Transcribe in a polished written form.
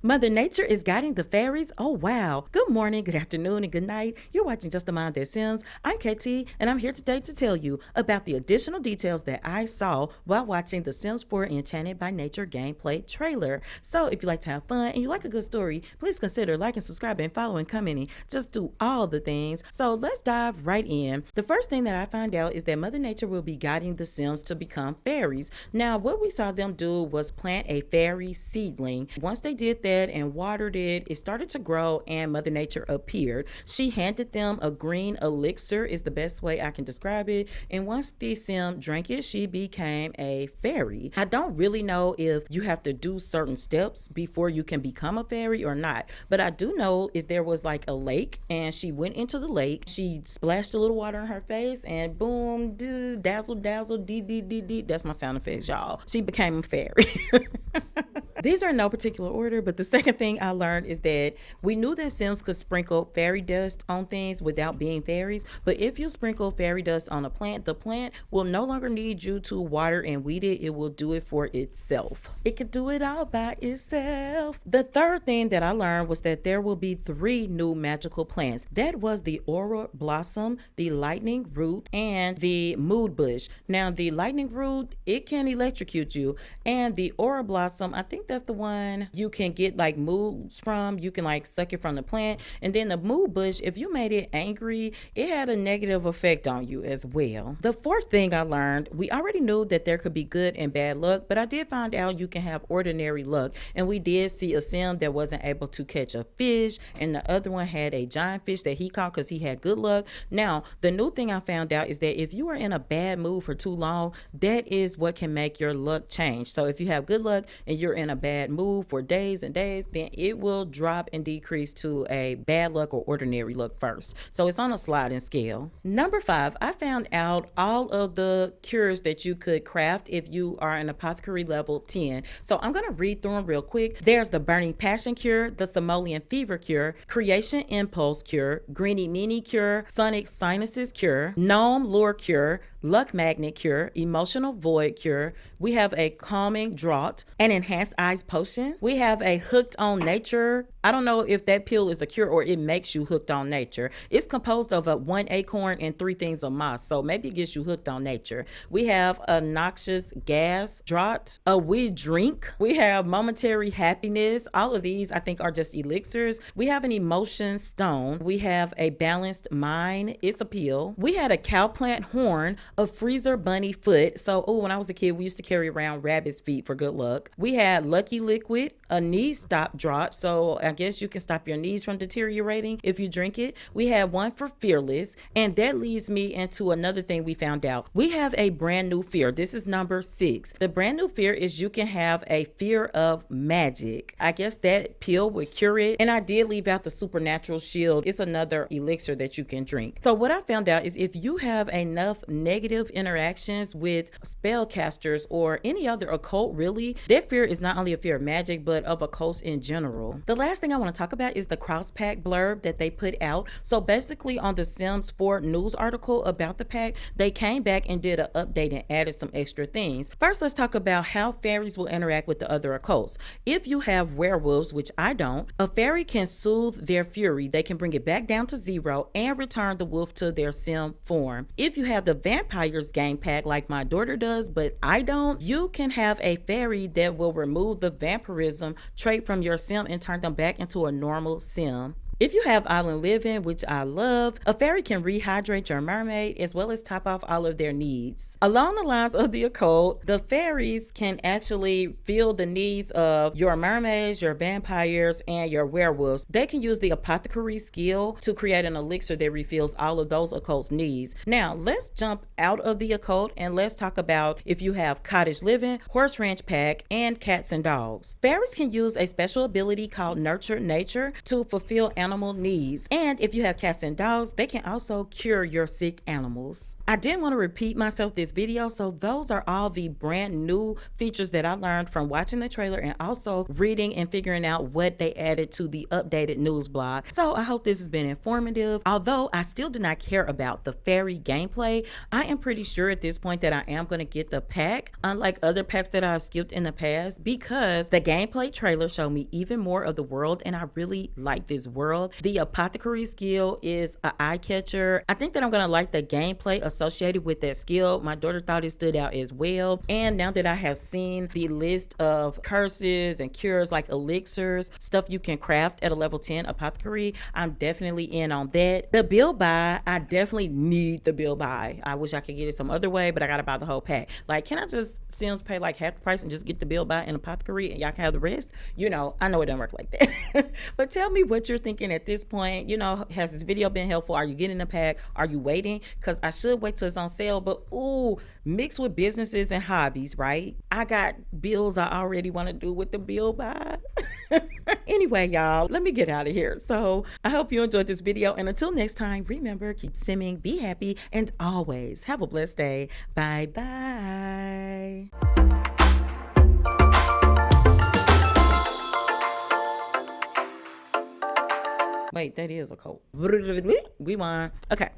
Mother Nature is guiding the fairies? Oh wow. Good morning, good afternoon, and good night. You're watching Just a Mind That Sims. I'm KT, and I'm here today to tell you about the additional details that I saw while watching the Sims 4 Enchanted by Nature gameplay trailer. So if you like to have fun and you like a good story, please consider liking, subscribing, following, commenting. Just do all the things. So let's dive right in. The first thing that I found out is that Mother Nature will be guiding the Sims to become fairies. Now, what we saw them do was plant a fairy seedling. Once they did that and watered it, it started to grow and Mother Nature appeared. She handed them a green elixir, is the best way I can describe it, and once the sim drank it, she became a fairy. I don't really know if you have to do certain steps before you can become a fairy or not, but I do know is there was like a lake and she went into the lake, she splashed a little water on her face and boom, dazzle dazzle dee dee dee dee, that's my sound effects, y'all. She became a fairy. These are in no particular order, but the second thing I learned is that we knew that Sims could sprinkle fairy dust on things without being fairies, but if you sprinkle fairy dust on a plant, the plant will no longer need you to water and weed it. It will do it for itself. It could do it all by itself. The third thing that I learned was that there will be 3 new magical plants. That was the aura blossom, the lightning root, and the mood bush. Now, the lightning root, it can electrocute you, and the aura blossom, I think that's the one you can get like moods from. You can like suck it from the plant. And then the mood bush, if you made it angry, it had a negative effect on you as well. The fourth thing I learned, we already knew that there could be good and bad luck, but I did find out you can have ordinary luck. And we did see a sim that wasn't able to catch a fish, and the other one had a giant fish that he caught because he had good luck. Now, the new thing I found out is that if you are in a bad mood for too long, that is what can make your luck change. So if you have good luck and you're in a bad mood for days and days, then it will drop and decrease to a bad luck or ordinary luck first. So it's on a sliding scale. Number 5, I found out all of the cures that you could craft if you are an apothecary level 10. So I'm going to read through them real quick. There's the burning passion cure, the simoleon fever cure, creation impulse cure, greeny meanie cure, sonic sinuses cure, gnome lure cure, luck magnet cure, emotional void cure. We have a calming draught, an enhanced eyes potion. We have a hooked on nature. I don't know if that pill is a cure or it makes you hooked on nature. It's composed of 1 acorn and 3 things of moss, so maybe it gets you hooked on nature. We have a noxious gas draught, a weed drink. We have momentary happiness. All of these I think are just elixirs. We have an emotion stone. We have a balanced mind. It's a pill. We had a cow plant horn, a freezer bunny foot. So when I was a kid, we used to carry around rabbit's feet for good luck. We had lucky liquid, a knee stop draught. So I guess you can stop your knees from deteriorating if you drink it. We had one for fearless, and that leads me into another thing we found out. We have a brand new fear. This is number 6. The brand new fear is you can have a fear of magic. I guess that pill would cure it. And I did leave out the supernatural shield. It's another elixir that you can drink. So what I found out is if you have enough negative interactions with spellcasters or any other occult, really, that fear is not only a fear of magic, but of occults in general. The last thing I want to talk about is the cross pack blurb that they put out. So basically on the Sims 4 news article about the pack, they came back and did an update and added some extra things. First, let's talk about how fairies will interact with the other occults. If you have werewolves, which I don't, a fairy can soothe their fury. They can bring it back down to 0 and return the wolf to their sim form. If you have the vampires game pack like my daughter does, but I don't, you can have a fairy that will remove the vampirism trait from your sim and turn them back into a normal sim. If you have island living, which I love, a fairy can rehydrate your mermaid as well as top off all of their needs. Along the lines of the occult, the fairies can actually fill the needs of your mermaids, your vampires, and your werewolves. They can use the apothecary skill to create an elixir that refills all of those occult's needs. Now, let's jump out of the occult and let's talk about if you have cottage living, horse ranch pack, and cats and dogs. Fairies can use a special ability called Nurture Nature to fulfill animal needs. And if you have cats and dogs, they can also cure your sick animals. I didn't want to repeat myself this video, so those are all the brand new features that I learned from watching the trailer and also reading and figuring out what they added to the updated news blog. So I hope this has been informative. Although I still do not care about the fairy gameplay, I am pretty sure at this point that I am going to get the pack, unlike other packs that I've skipped in the past, because the gameplay trailer showed me even more of the world and I really like this world. The apothecary skill is an eye catcher. I think that I'm going to like the gameplay associated with that skill. My daughter thought it stood out as well. And now that I have seen the list of curses and cures like elixirs, stuff you can craft at a level 10 apothecary, I'm definitely in on that. The build buy, I definitely need the build buy. I wish I could get it some other way, but I gotta buy the whole pack. Like, can I just Sims pay like half the price and just get the build buy and apothecary and y'all can have the rest? You know, I know it doesn't work like that. But tell me what you're thinking at this point. You know, has this video been helpful? Are you getting a pack? Are you waiting? Because I should wait till it's on sale, but ooh, mixed with businesses and hobbies, right? I got bills I already want to do with the build buy. Anyway, y'all, let me get out of here. So I hope you enjoyed this video, and until next time, remember, keep simming, be happy, and always have a blessed day. Bye bye. Wait, that is a code. We won. Okay.